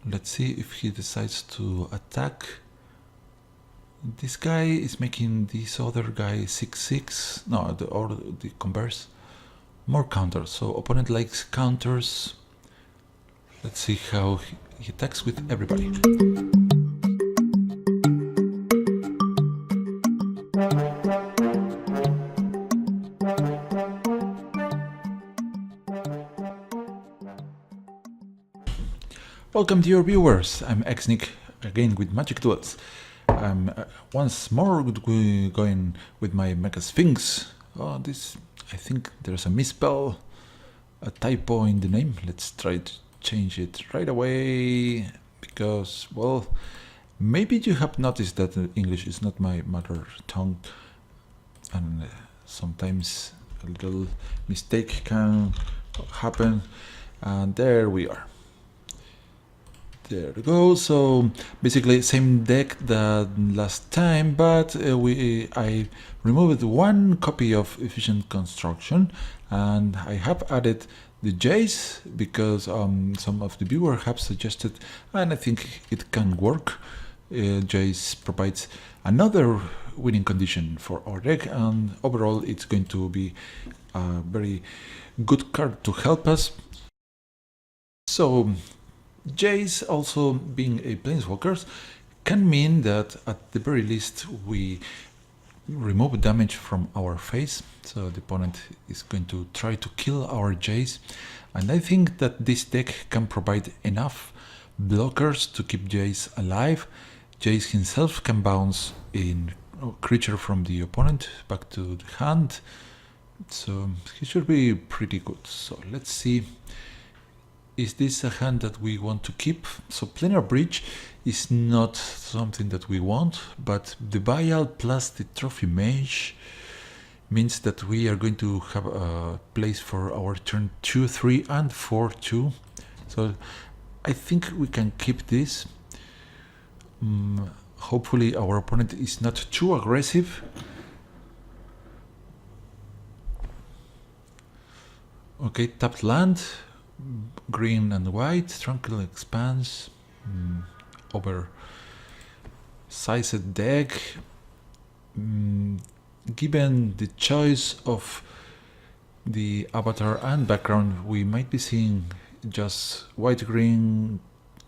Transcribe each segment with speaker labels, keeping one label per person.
Speaker 1: Let's see if he decides to attack. This guy is making this other guy 6/6. No, or the converse. More counters. So opponent likes counters. Let's see how he attacks with everybody. Welcome to your viewers. I'm Xnick again with Magic Duels. I'm once more going with my Mecha-Sphinx. Oh, this, I think there's a misspell, a typo in the name. Let's try to change it right away because, well, maybe you have noticed that English is not my mother tongue and sometimes a little mistake can happen, and there we are. There we go. So basically same deck that last time, but I removed one copy of Efficient Construction and I have added the Jace because some of the viewers have suggested, and I think it can work. Jace provides another winning condition for our deck, and overall it's going to be a very good card to help us. So Jace, also being a planeswalker, can mean that at the very least we remove damage from our face, so the opponent is going to try to kill our Jace, and I think that this deck can provide enough blockers to keep Jace alive. Jace himself can bounce in creature from the opponent back to the hand, so he should be pretty good. So let's see. Is this a hand that we want to keep? So Planar Bridge is not something that we want, but the buyout plus the Trophy Mage means that we are going to have a place for our turn 2, 3, and 4 too. So I think we can keep this. Hopefully our opponent is not too aggressive. Okay, tapped land. Green and white, Tranquil Expanse, oversized deck. Given the choice of the avatar and background, we might be seeing just white-green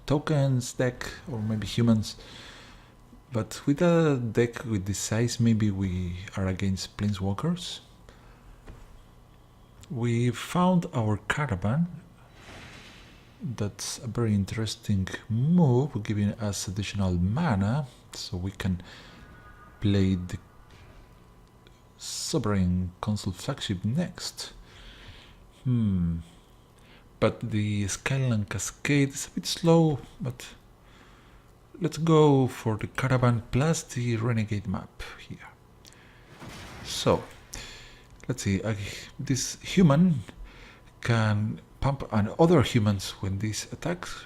Speaker 1: tokens deck, or maybe humans. But with a deck with this size, maybe we are against planeswalkers. We found our caravan. That's a very interesting move, giving us additional mana, so we can play the Sovereign Console flagship next. But the Skyline Cascade is a bit slow, but let's go for the Caravan plus the Renegade map here. So, let's see, this human can pump on other humans when this attacks.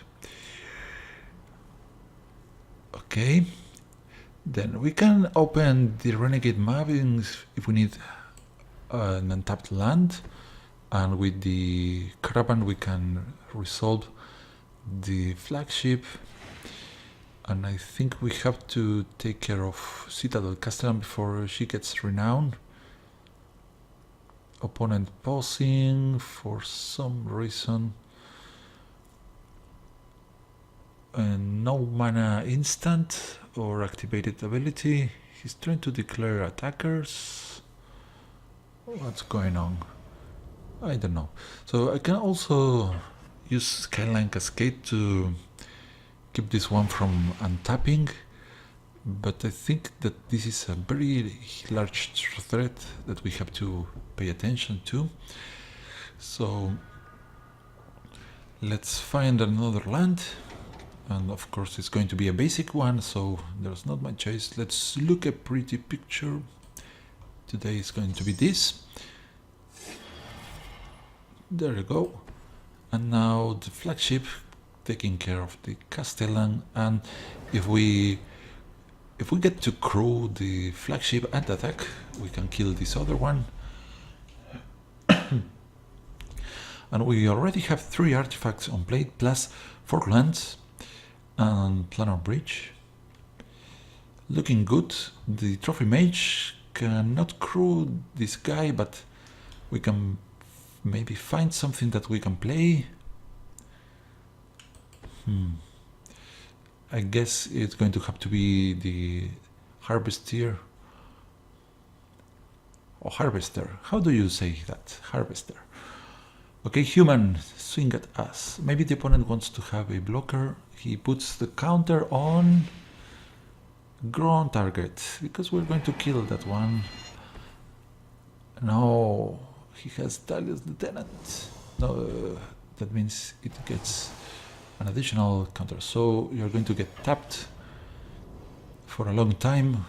Speaker 1: Okay, then we can open the Renegade map if we need an untapped land, and with the Caravan we can resolve the flagship, and I think we have to take care of Citadel Castellan before she gets renowned. Opponent pausing for some reason, and no mana instant or activated ability. He's trying to declare attackers. What's going on? I don't know. So I can also use Skyline Cascade to keep this one from untapping, but I think that this is a very large threat that we have to pay attention to. So let's find another land, and of course it's going to be a basic one, so there's not much choice. Let's look at a pretty picture. Today is going to be this. There you go. And now the flagship taking care of the Castellan, and if we get to crew the flagship and attack, we can kill this other one. And we already have 3 artifacts on play plus 4 lands. and planar bridge. Looking good. The trophy mage cannot crew this guy, but we can maybe find something that we can play. I guess it's going to have to be the harvester. Or harvester. How do you say that? Harvester. Okay, human, swing at us. Maybe the opponent wants to have a blocker. He puts the counter on grown target, because we're going to kill that one. No, he has Dahlia's Lieutenant. No, that means it gets an additional counter. So you're going to get tapped for a long time.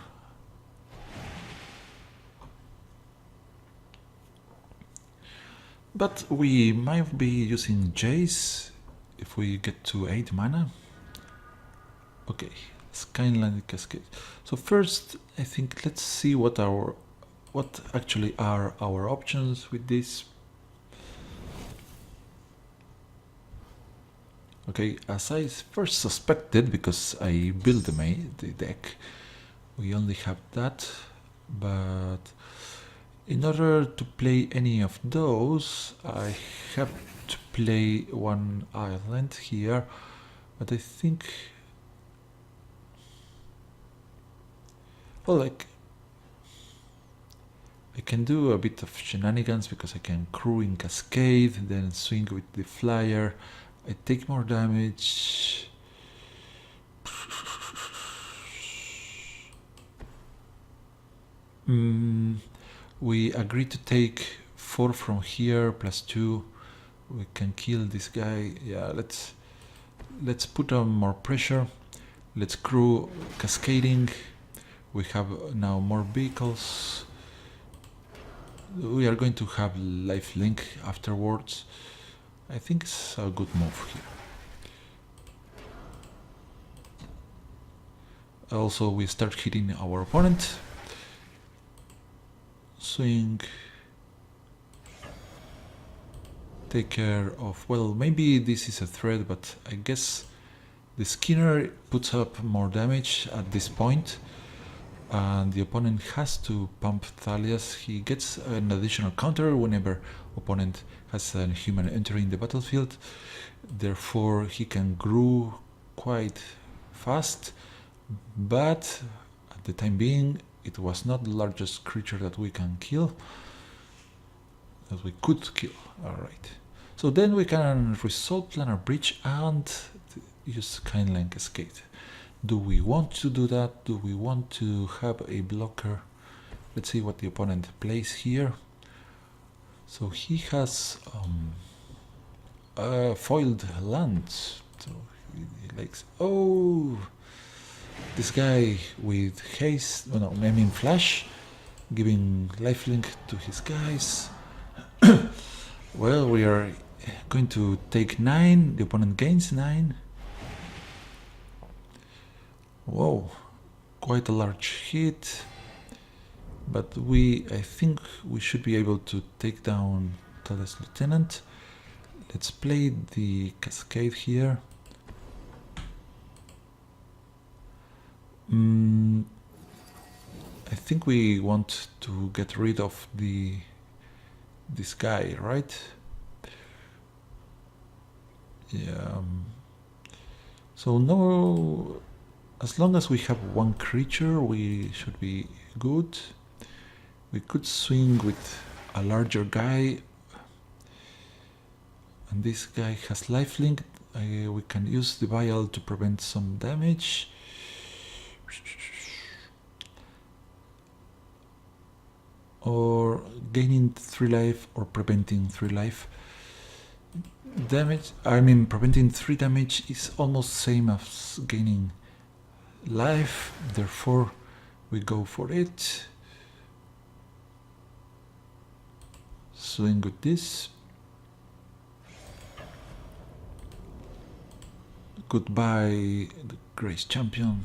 Speaker 1: But we might be using Jace if we get to 8 mana. Okay, Skyline Cascade. So first, I think let's see what actually are our options with this. Okay, as I first suspected, because I built the deck, we only have that, but in order to play any of those, I have to play one island here, but I think, well, like, I can do a bit of shenanigans because I can crew in Cascade, then swing with the flyer. I take more damage. We agree to take 4 from here plus 2. We can kill this guy. Yeah, let's put on more pressure. Let's crew cascading. We have now more vehicles. We are going to have lifelink afterwards. I think it's a good move here. Also, we start hitting our opponent. Swing. Take care of, well, maybe this is a threat, but I guess the Skinner puts up more damage at this point, and the opponent has to pump Thalias. He gets an additional counter whenever opponent has a human entering the battlefield. Therefore, he can grow quite fast, but at the time being, it was not the largest creature that we can kill, that we could kill. Alright. So then we can resolve planar bridge and use Kindling Cascade. Do we want to do that? Do we want to have a blocker? Let's see what the opponent plays here. So he has foiled lands. So he likes, oh, this guy with haste, no, I mean flash, giving lifelink to his guys. Well, we are going to take 9, the opponent gains 9. Whoa, quite a large hit, but I think we should be able to take down Tutelage Lieutenant. Let's play the Cascade here. I think we want to get rid of this guy, right? Yeah. So no, as long as we have one creature, we should be good. We could swing with a larger guy, and this guy has lifelink. We can use the vial to prevent some damage. Or gaining 3 life or preventing 3 life. Damage, I mean preventing 3 damage is almost same as gaining life, therefore we go for it. Swing with this. Goodbye, the Grace Champion.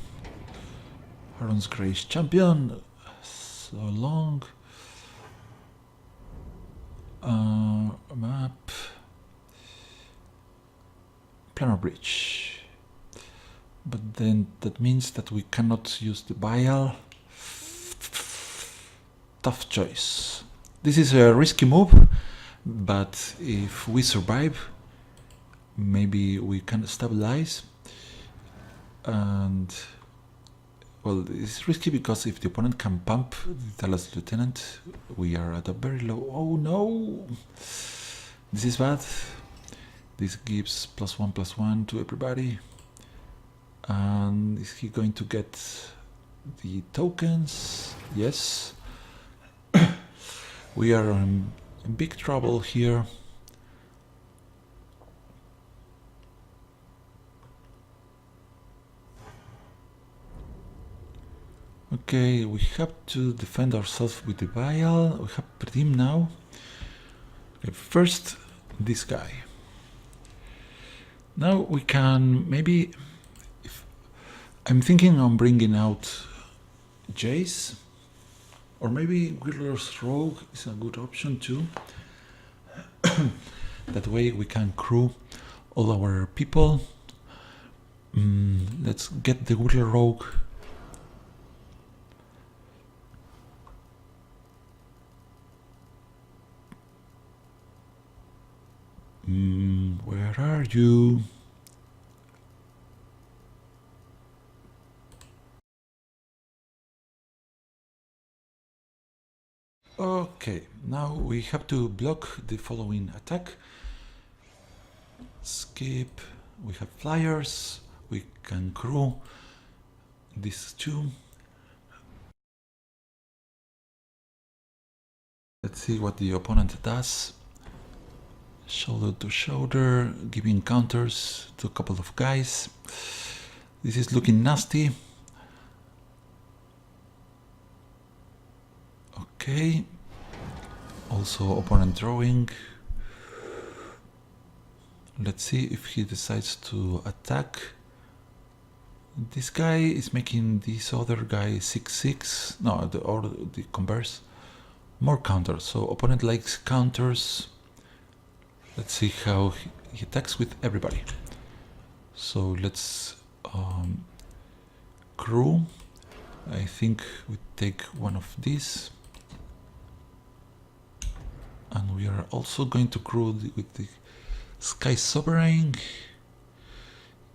Speaker 1: Aaron's Grace Champion. So long. Map. Planar Bridge. But then that means that we cannot use the vial. Tough choice. This is a risky move, but if we survive, maybe we can stabilize. And well, it's risky because if the opponent can pump the Tutelage Lieutenant, we are at a very low. Oh no! This is bad. This gives +1/+1 to everybody. And is he going to get the tokens? Yes. We are in big trouble here. Okay, we have to defend ourselves with the vial. We have Predim now. Okay, first, this guy. Now we can maybe... I'm thinking on bringing out Jace. Or maybe Whittler's Rogue is a good option too. That way we can crew all our people. Let's get the Whittler Rogue. Where are you? Okay, now we have to block the following attack. Skip. We have flyers. We can crew these two. Let's see what the opponent does. Shoulder to shoulder, giving counters to a couple of guys. This is looking nasty. Okay. Also opponent drawing. Let's see if he decides to attack. This guy is making this other guy 6/6. No, the converse. More counters. So opponent likes counters. Let's see how he attacks with everybody. So let's crew. I think we take one of these. And we are also going to crew with the Sky Sovereign.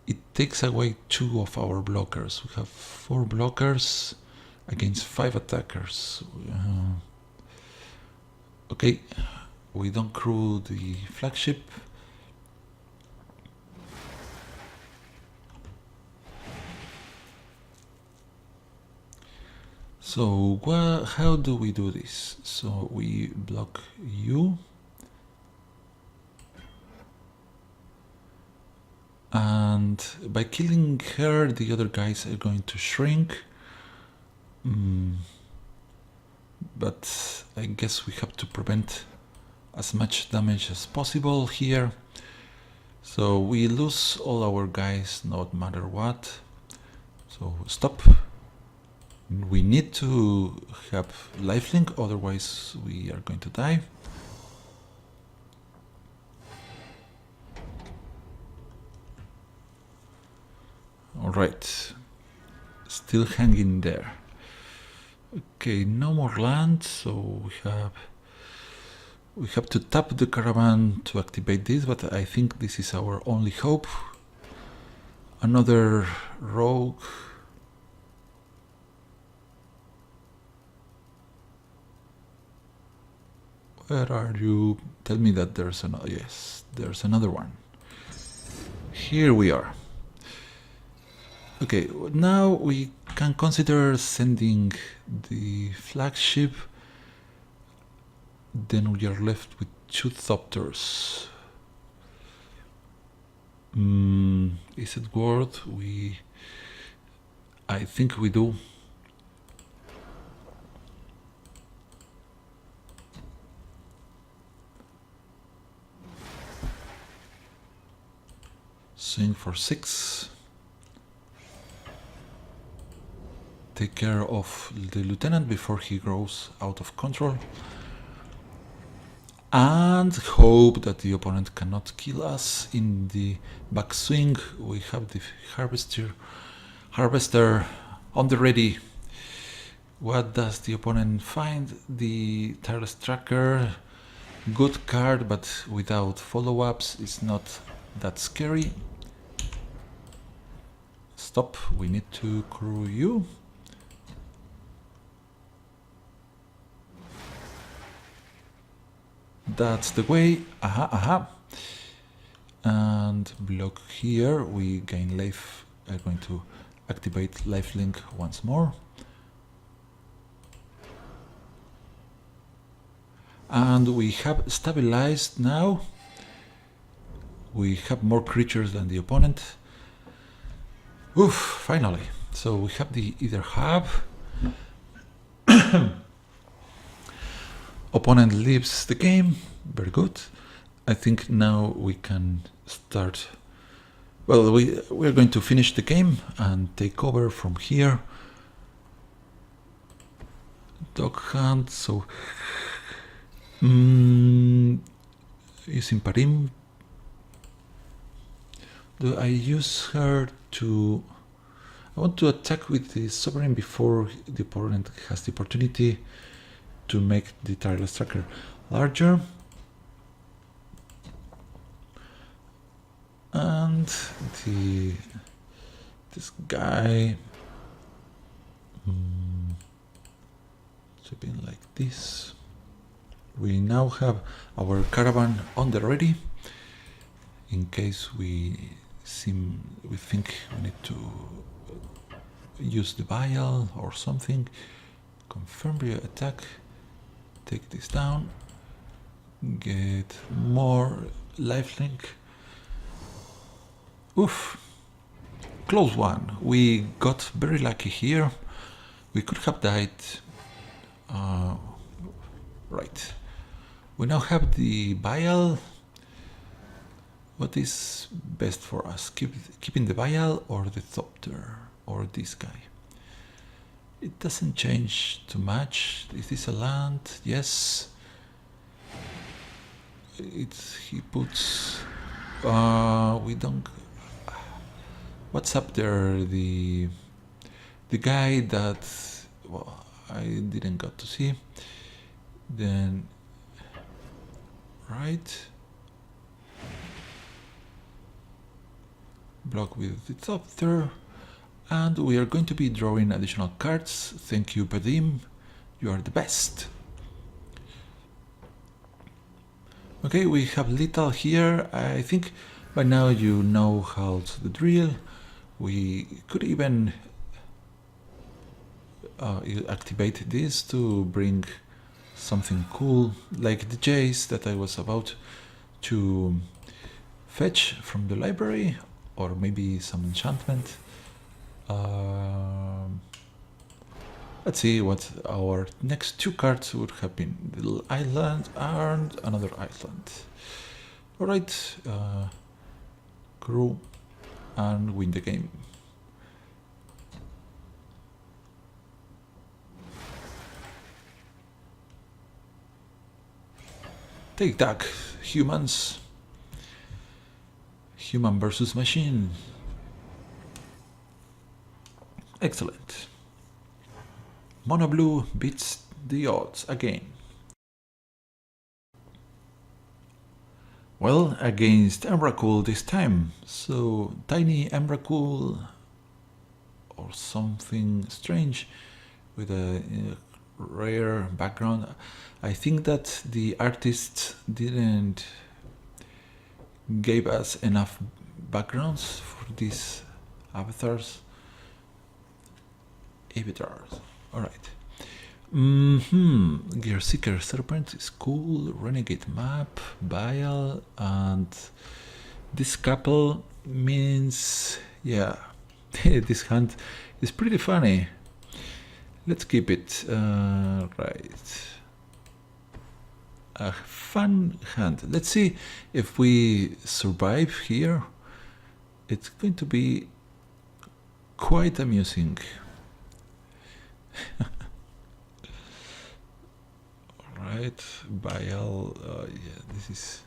Speaker 1: It takes away 2 of our blockers. We have 4 blockers against 5 attackers. Okay, we don't crew the flagship. So how do we do this? So we block you. And by killing her, the other guys are going to shrink. But I guess we have to prevent as much damage as possible here. So we lose all our guys no matter what. So stop. We need to have lifelink, otherwise we are going to die. Alright, still hanging there. Okay, no more land, so we have to tap the caravan to activate this, but I think this is our only hope. Another rogue. Where are you? Tell me that there's another. Yes, there's another one. Here we are. Okay, now we can consider sending the flagship. Then we are left with 2 Thopters. Is it worth? I think we do. Swing for 6. Take care of the lieutenant before he grows out of control. and hope that the opponent cannot kill us in the backswing. We have the harvester on the ready. What does the opponent find? The Tireless Tracker. Good card, but without follow-ups it's not that scary. Stop, we need to crew you. That's the way. Aha. And block here, we gain life. I'm going to activate lifelink once more. And we have stabilized now. We have more creatures than the opponent. Oof, finally. So we have the either have. Opponent leaves the game. Very good. I think now we can start. Well, we're going to finish the game and take over from here. Dog hunt, so using Parim. Do I use her to... I want to attack with the Sovereign before the opponent has the opportunity to make the Tireless Tracker larger. And this guy been like this. We now have our caravan on the ready in case we think we need to use the vial or something. Confirm your attack, take this down, get more lifelink. Oof, close one. We got very lucky here. We could have died. Right. We now have the vial. What is best for us? Keeping the vial or the Thopter or this guy? It doesn't change too much. Is this a land? Yes. He puts. We don't. What's up there? The guy that I didn't got to see. Then right. Block with the top there. And we are going to be drawing additional cards. Thank you, Padim. You are the best. Okay, we have Lethal here. I think by now you know how to the drill. We could even activate this to bring something cool like the Jace that I was about to fetch from the library, or maybe some enchantment. Let's see what our next two cards would have been. The little island and another island. Alright, crew and win the game. Take that, humans. Human versus machine. Excellent. Mono Blue beats the odds again. Well, against Emrakul this time. So, tiny Emrakul or something strange with a rare background. I think that the artists didn't give us enough backgrounds for these avatars. Alright. Gear Seeker Serpent is cool. Renegade Map, Vial, and this couple means, yeah, this hunt is pretty funny. Let's keep it. Right. A fun hunt. Let's see if we survive here. It's going to be quite amusing. Right, Bile. Yeah, this is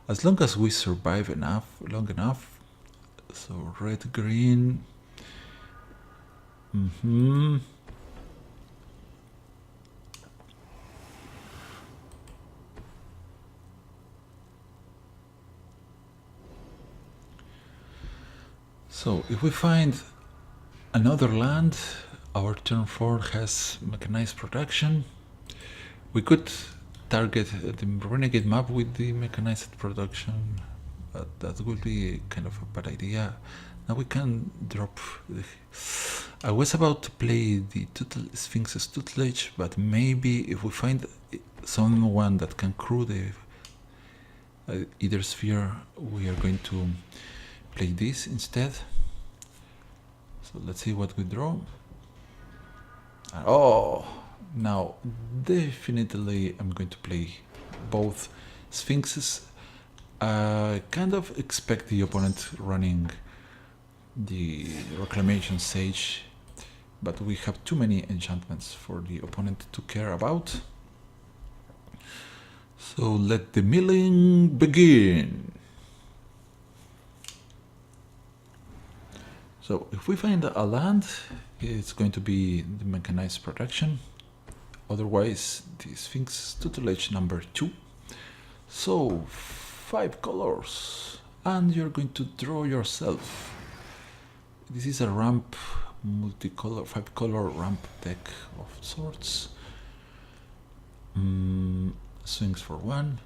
Speaker 1: as long as we survive long enough. So red, green. So if we find another land, our turn 4 has mechanized production. We could target the renegade map with the mechanized production, but that would be kind of a bad idea. Now we can drop. I was about to play the Sphinx's Tutelage, but maybe if we find someone that can crew the either sphere, we are going to play this instead. So let's see what we draw. Oh, now definitely I'm going to play both Sphinxes. I kind of expect the opponent running the Reclamation Sage, but we have too many enchantments for the opponent to care about. So let the milling begin. So if we find a land, it's going to be the mechanized production. Otherwise, the Sphinx Tutelage number 2. So 5 colors, and you're going to draw yourself. This is a ramp, multicolor, 5-color ramp deck of sorts. Swings for 1.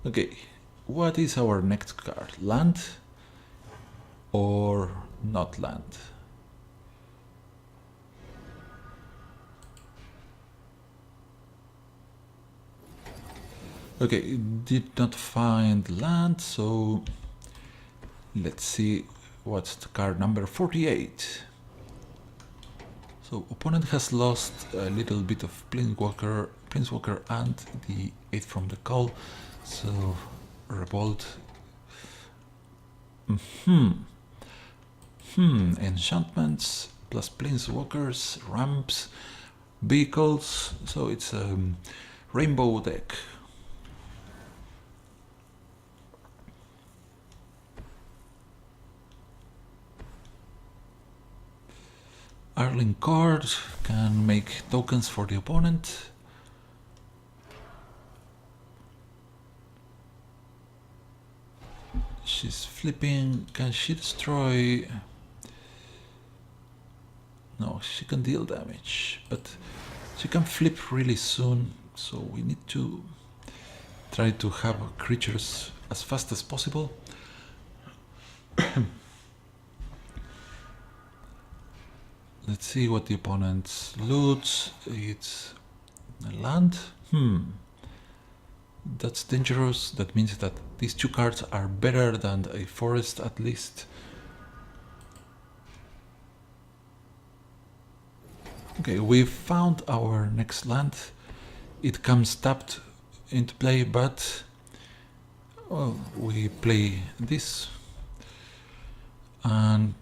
Speaker 1: Okay, what is our next card? Land or not land? Okay, did not find land, so let's see what's the card number 48. So opponent has lost a little bit of Planeswalker and the 8 from the call, so Revolt. Enchantments plus Planeswalkers, ramps, vehicles, so it's a rainbow deck. Arling card can make tokens for the opponent. She's flipping. Can she destroy? No, she can deal damage, but she can flip really soon, so we need to try to have creatures as fast as possible. Let's see what the opponent loots. It's a land. That's dangerous. That means that these 2 cards are better than a forest at least. Okay, we found our next land. It comes tapped into play, but well, we play this. And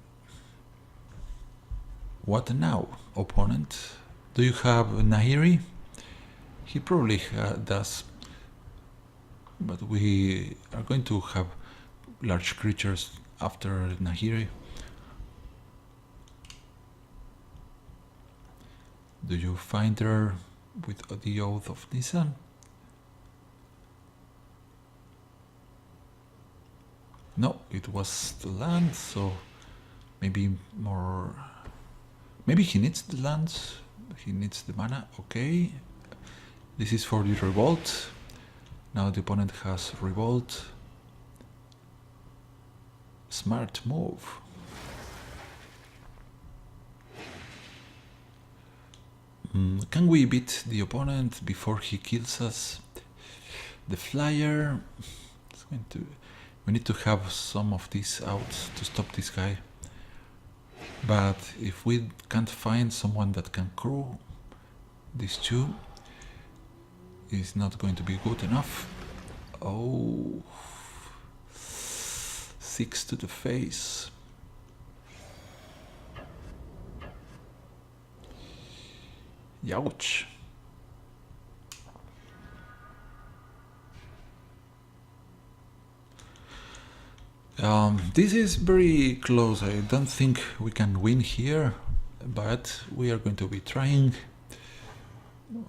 Speaker 1: what now, opponent? Do you have Nahiri? He probably does, but we are going to have large creatures after Nahiri. Do you find her with the Oath of Nissan? No, it was the land, so maybe more. Maybe he needs the lands, he needs the mana. Okay, this is for the Revolt. Now the opponent has Revolt. Smart move. Can we beat the opponent before he kills us? The flyer. It's going to. We need to have some of this out to stop this guy. But if we can't find someone that can crew these 2, it's not going to be good enough. Oh, 6 to the face. Youch. This is very close. I don't think we can win here, but we are going to be trying.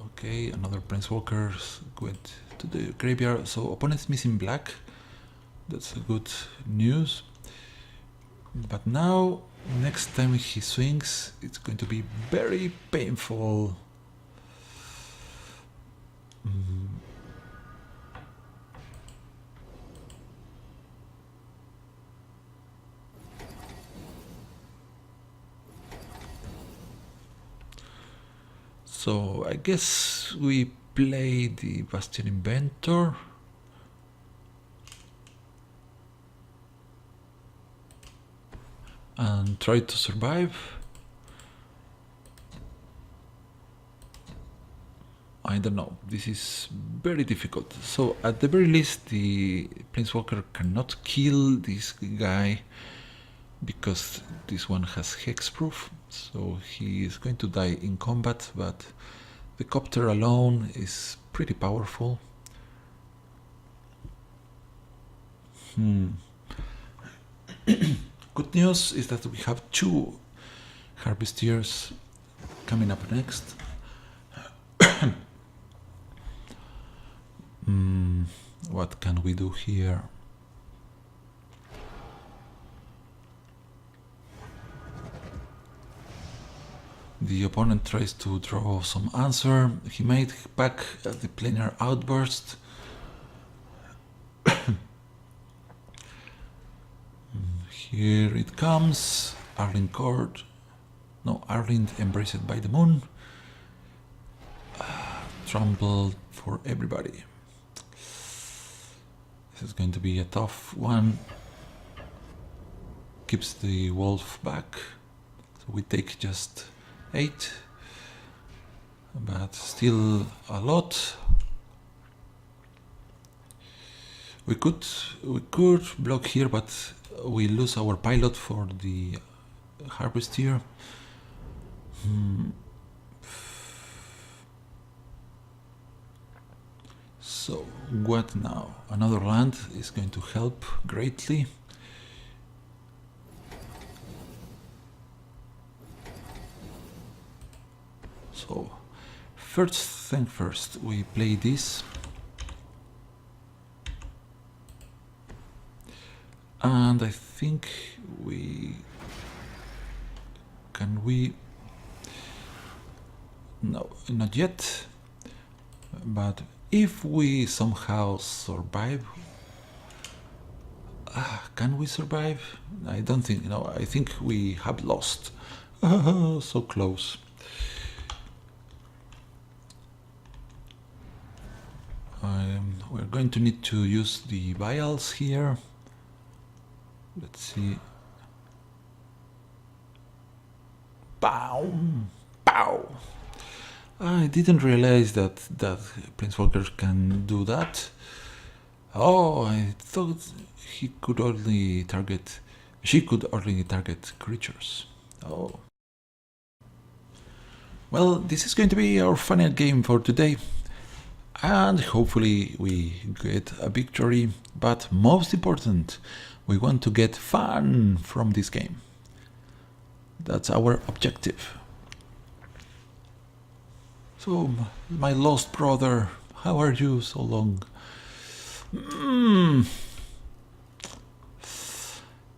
Speaker 1: Okay, another Planeswalker went to the graveyard. So opponent's missing black. That's a good news. But now, next time he swings, it's going to be very painful. So I guess we play the Bastion Inventor. And try to survive. I don't know, this is very difficult. So at the very least the Planeswalker cannot kill this guy because this one has hexproof, so he is going to die in combat, but the copter alone is pretty powerful. Good news is that we have 2 Harvesters coming up next. What can we do here? The opponent tries to draw some answer. He made back the planar outburst. Here it comes. Arlinn Cord. No, Arlinn Embraced by the Moon. Trampled for everybody. This is going to be a tough one. Keeps the wolf back. So we take just 8. But still a lot. We could block here, but we lose our pilot for the Harvester. So what now? Another land is going to help greatly. So first thing first, we play this. And I think no, not yet, but if we somehow survive, can we survive? I don't think, no, I think we have lost. So close. We're going to need to use the vials here. Let's see. Pow! Pow! I didn't realize that Planeswalker can do that. Oh, I thought she could only target creatures. Oh. Well, this is going to be our final game for today. And hopefully we get a victory. But most important, we want to get fun from this game. That's our objective. So, my lost brother, how are you so long?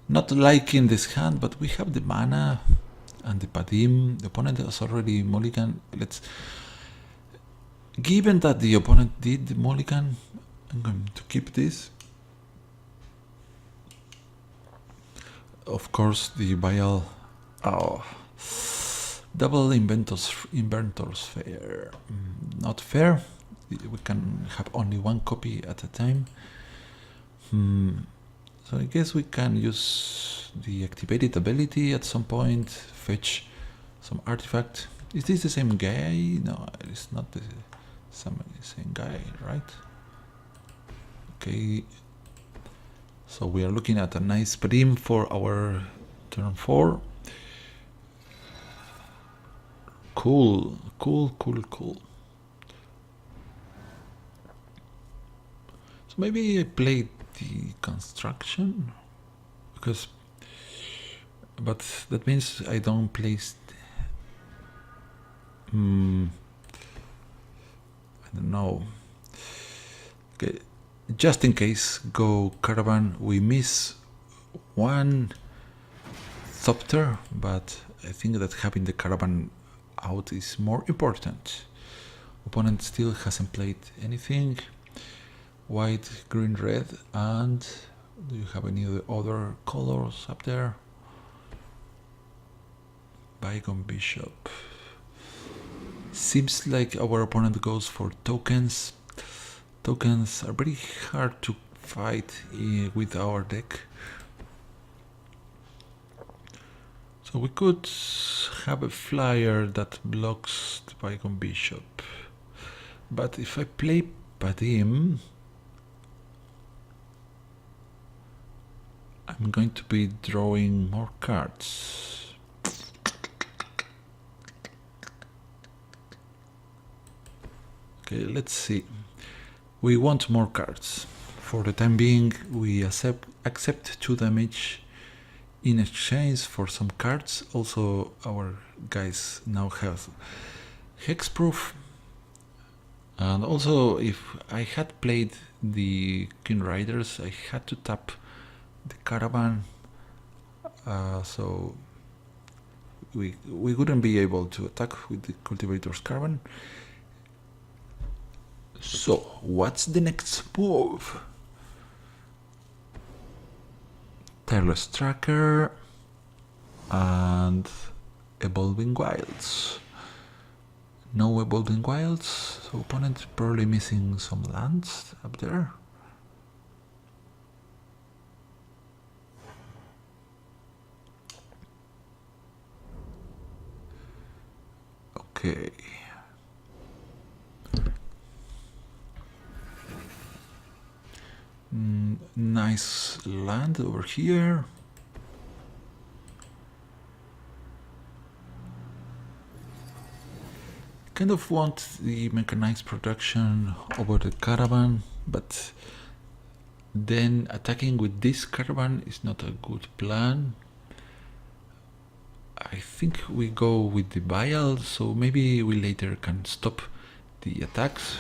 Speaker 1: Not liking this hand, but we have the mana and the Padim. The opponent has already mulligan. Given that the opponent did the mulligan, I'm going to keep this. Of course, the vial. Oh, double Inventor's Fair. Not fair. We can have only 1 copy at a time. So I guess we can use the activated ability at some point, fetch some artifact. Is this the same guy? No, it's not the same guy, right? Okay. So we are looking at a nice prim for our turn 4. Cool, cool, cool, cool. So maybe I played the construction because, but that means I don't place. I don't know. Okay, just in case, go caravan. We miss one thopter, but I think that having the caravan out is more important. Opponent still hasn't played anything. White, green, red, and do you have any other colors up there? Bygone Bishop. Seems like our opponent goes for tokens. Tokens are very hard to fight with our deck. So we could have a flyer that blocks the Bygone Bishop. But if I play Padim, I'm going to be drawing more cards. Okay, let's see. We want more cards. For the time being, we accept 2 damage in exchange for some cards. Also, our guys now have hexproof. And also, if I had played the King Riders, I had to tap the caravan, so we wouldn't be able to attack with the cultivator's caravan. So what's the next move? Tireless Tracker and Evolving Wilds. No Evolving Wilds, so opponent probably missing some lands up there. Okay. Nice land over here. Kind of want the mechanized production over the caravan, but then attacking with this caravan is not a good plan. I think we go with the vial, so maybe we later can stop the attacks.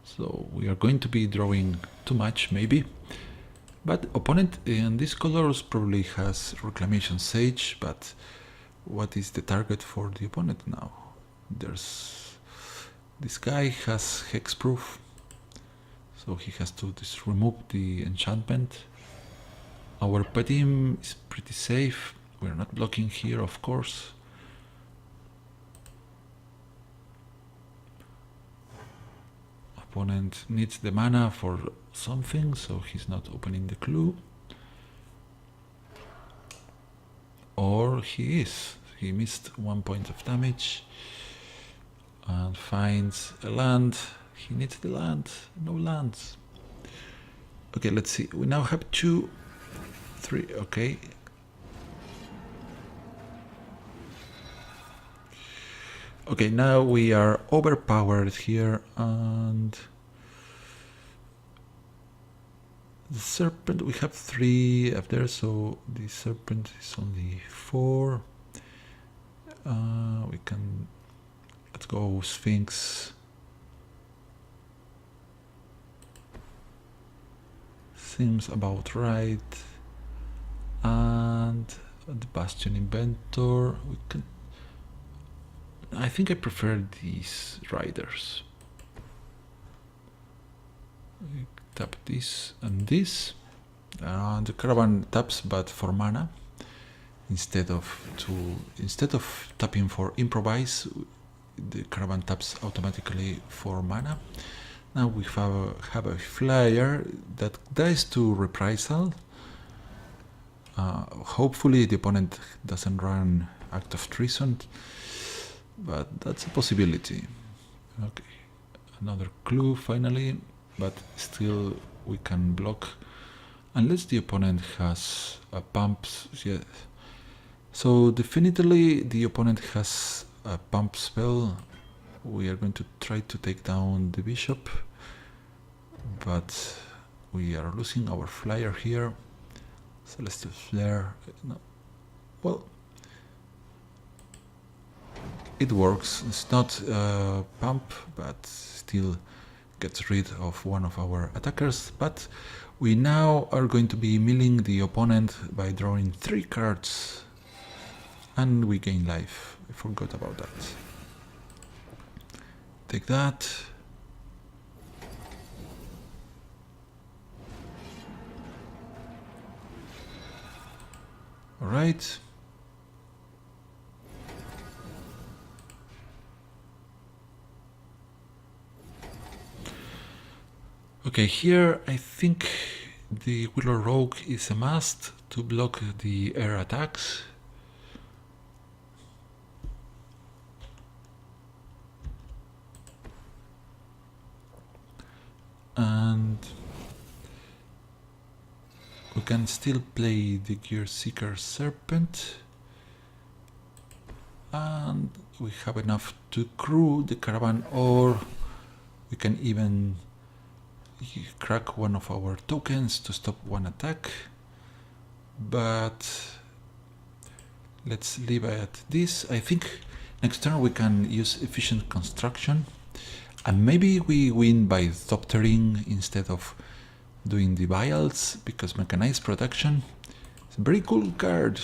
Speaker 1: So we are going to be drawing too much, maybe. But opponent in these colors probably has Reclamation Sage, but what is the target for the opponent now? There's... this guy has hexproof, so he has to just remove the enchantment. Our Padim is pretty safe. We're not blocking here, of course. Opponent needs the mana for something, so he's not opening the clue. Or he is. He missed 1 point of damage and finds a land. He needs the land. No lands. Okay, let's see. We now have 2, 3. Okay. Okay, now we are overpowered here, and the serpent, we have 3 up there, so the serpent is only 4. We can, let's go Sphinx. Seems about right. And the Bastion Inventor, we can, I think I prefer these riders. We tap this and this. The caravan taps, but for mana. Instead of tapping for improvise, the caravan taps automatically for mana. Now we have a flyer that dies to reprisal. Hopefully the opponent doesn't run Act of Treason, but that's a possibility. Okay, another clue finally, but still we can block unless the opponent has a pump. Yeah. So definitely the opponent has a pump spell. We are going to try to take down the bishop, but we are losing our flyer here. Celestial Flare. No. Well, it works. It's not pump, but still gets rid of one of our attackers. But we now are going to be milling the opponent by drawing 3 cards, and we gain life. I forgot about that. Take that. All right. Okay, here I think the Willow Rogue is a must to block the air attacks. And we can still play the Gear Seeker Serpent. And we have enough to crew the caravan, or we can even crack one of our tokens to stop one attack, but let's leave it at this. I think next turn we can use Efficient Construction, and maybe we win by Thoptering instead of doing the vials, because Mechanized Production is a very cool card.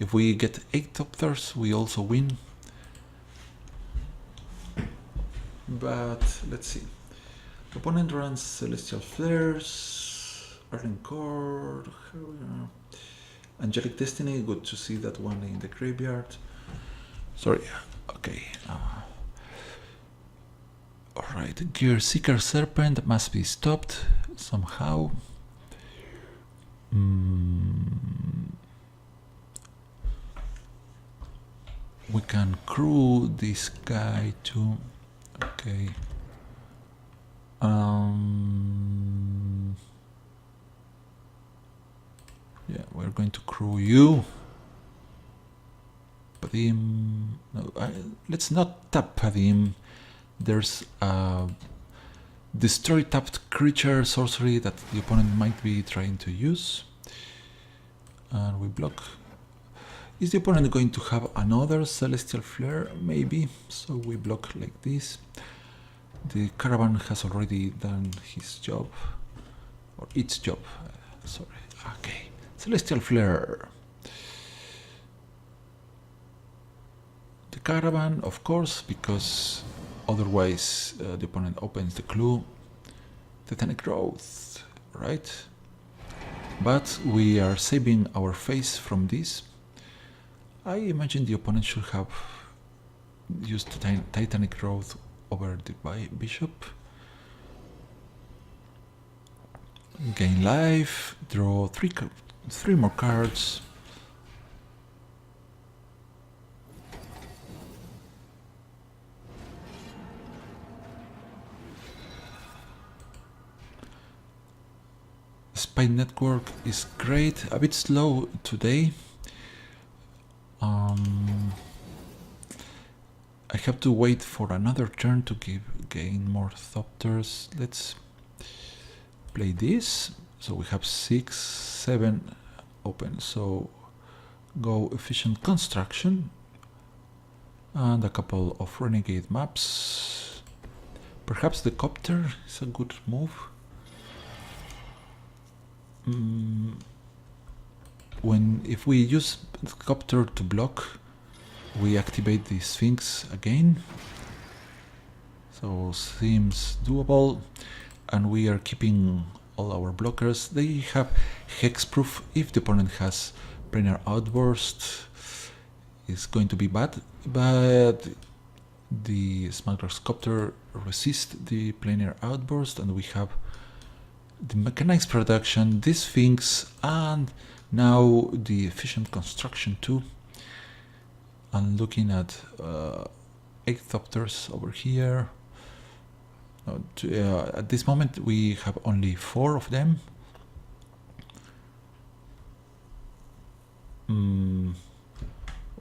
Speaker 1: If we get 8 Thopters, we also win. But let's see. Opponent runs Celestial Flares, Arden Core, Angelic Destiny. Good to see that one in the graveyard. Sorry. Okay. Alright, Gear Seeker Serpent must be stopped somehow. We can crew this guy too. Okay. Yeah, we're going to crew you. Padim. No, let's not tap Padim. There's a destroy tapped creature sorcery that the opponent might be trying to use. And we block. Is the opponent going to have another Celestial Flare? Maybe. So we block like this. The caravan has already done his job, or its job, sorry. Okay, Celestial Flare. The caravan, of course, because otherwise the opponent opens the clue. Titanic Growth, right? But we are saving our face from this. I imagine the opponent should have used Titanic Growth over the bishop. Gain life, draw 3 more cards. Spy Network is great, a bit slow today. I have to wait for another turn to gain more Thopters. Let's play this. So we have 6, 7 open. So go Efficient Construction and a couple of Renegade maps. Perhaps the Copter is a good move. If we use the Copter to block, we activate the Sphinx again, so seems doable, and we are keeping all our blockers. They have hexproof. If the opponent has Planar Outburst, it's going to be bad, but the Smuggler's Copter resists the Planar Outburst, and we have the Mechanized Production, this Sphinx, and now the Efficient Construction too. I'm looking at 8 Thopters over here. At this moment we have only 4 of them.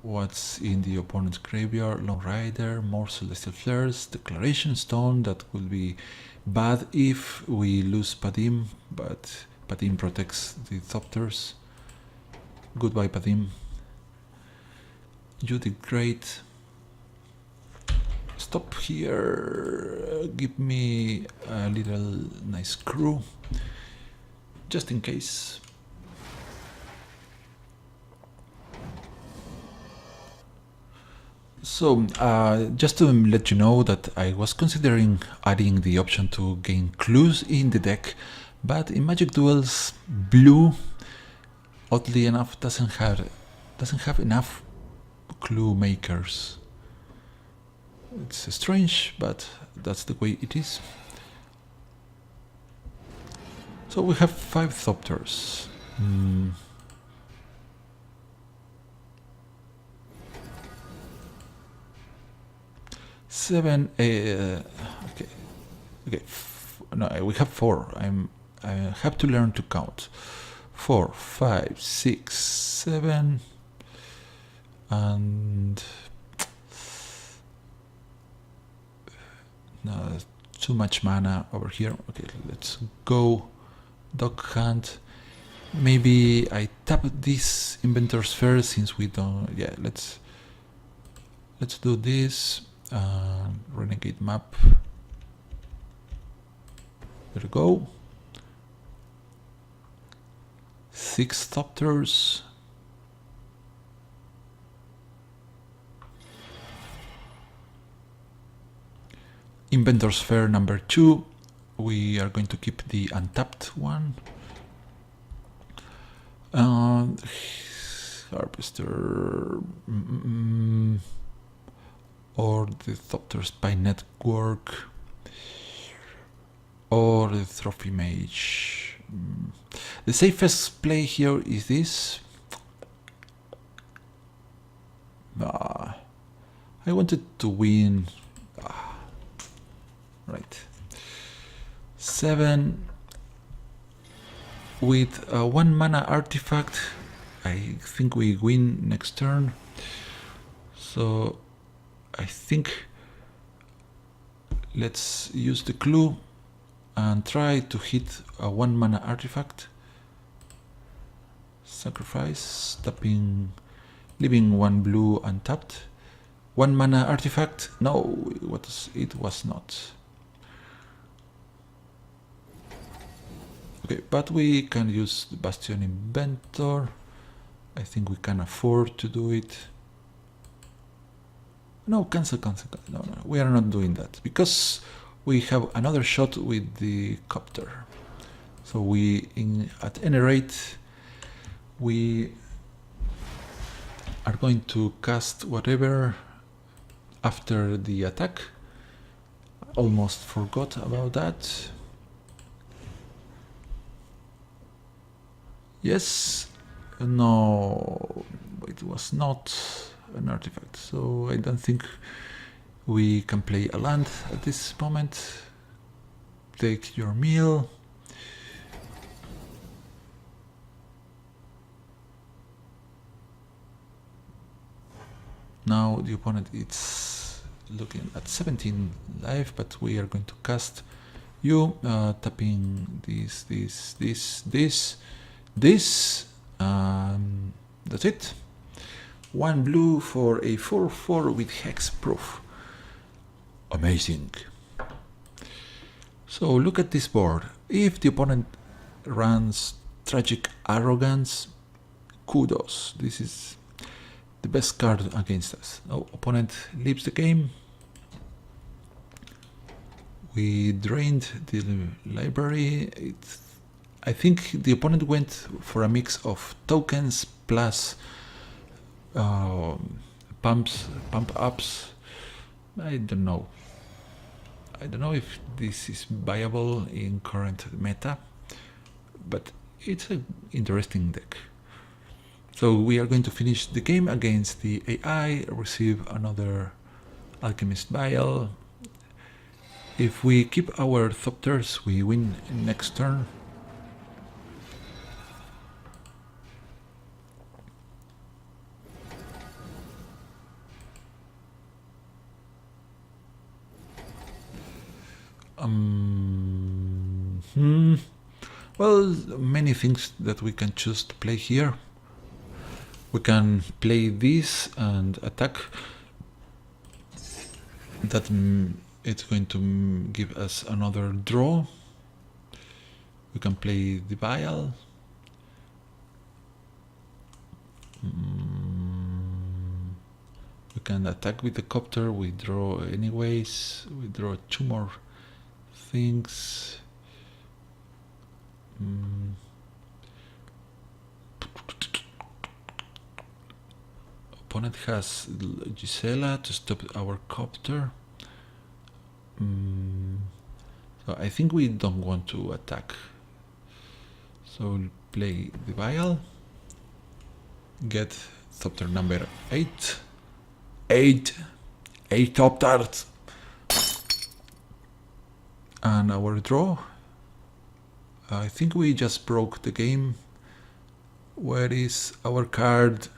Speaker 1: what's in the opponent's graveyard. Long Rider, more Celestial Flares, Declaration Stone. That would be bad if we lose Padim, but Padim protects the Thopters. Goodbye, Padim. You did great. Stop here. Give me a little nice crew, just in case. So, just to let you know that I was considering adding the option to gain clues in the deck, but in Magic Duels, blue, oddly enough, doesn't have enough clue makers. It's strange, but that's the way it is. So we have 5 Thopters. 7. Okay. No, we have 4. I have to learn to count. 4, 5, 6, 7, and no, too much mana over here. Okay, let's go Dog Hunt. Maybe I tap this Inventor's Fair since we don't. Yeah, let's do this. Renegade map. There we go. 6 Thopters. Inventor's Fair number 2. We are going to keep the untapped one. Harvester. Or the Thopters by Network. Or the Trophy Mage. The safest play here is this. I wanted to win. Right. 7 with a 1 mana artifact. I think we win next turn. So I think let's use the clue and try to hit a 1 mana artifact. Sacrifice, tapping, leaving 1 blue untapped. 1 mana artifact. No, it was not. Okay, but we can use the Bastion Inventor. I think we can afford to do it. No, cancel. No, we are not doing that because we have another shot with the copter. So at any rate, we are going to cast whatever after the attack. Almost forgot about that. Yes, no, it was not an artifact, so I don't think we can play a land at this moment. Take your meal. Now the opponent is looking at 17 life, but we are going to cast you, tapping this. That's it. 1 blue for a 4/4 with hexproof. Amazing. So look at this board. If the opponent runs Tragic Arrogance, kudos. This is the best card against us. No, opponent leaves the game. We drained the library. I think the opponent went for a mix of tokens plus pump ups. I don't know. I don't know if this is viable in current meta, but it's an interesting deck. So we are going to finish the game against the AI, receive another Alchemist Vial. If we keep our Thopters, we win next turn. Well, many things that we can choose to play here. We can play this and attack. That it's going to give us another draw. We can play the vial. We can attack with the copter. We draw anyways. We draw 2 more things. Opponent has Gisela to stop our copter. So I think we don't want to attack. So we'll play the vial. Get Thopter number 8. 8 Thopters. And our draw. I think we just broke the game. Where is our card?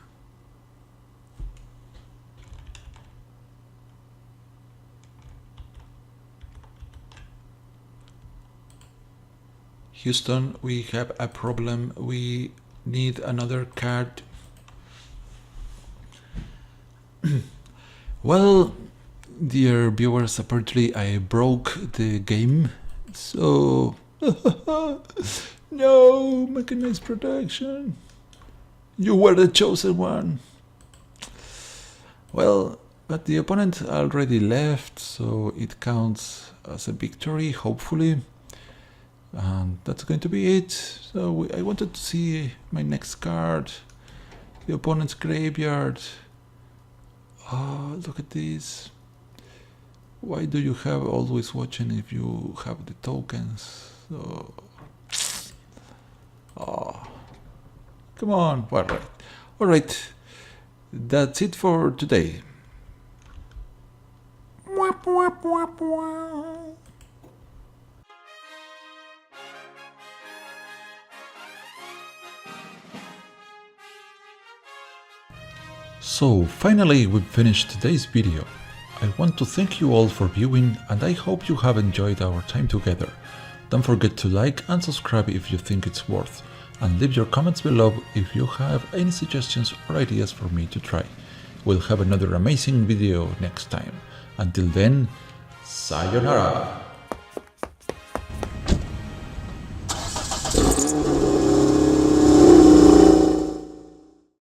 Speaker 1: Houston, we have a problem. We need another card. Well, dear viewers, apparently I broke the game. So, no, Mechanized production. You were the chosen one. Well, but the opponent already left, so it counts as a victory, hopefully. And that's going to be it. So I wanted to see my next card. The opponent's graveyard. Oh, look at this. Why do you have always watching if you have the tokens? So, oh, come on. All right. That's it for today. So finally we've finished today's video. I want to thank you all for viewing and I hope you have enjoyed our time together. Don't forget to like and subscribe if you think it's worth, and leave your comments below if you have any suggestions or ideas for me to try. We'll have another amazing video next time. Until then, sayonara!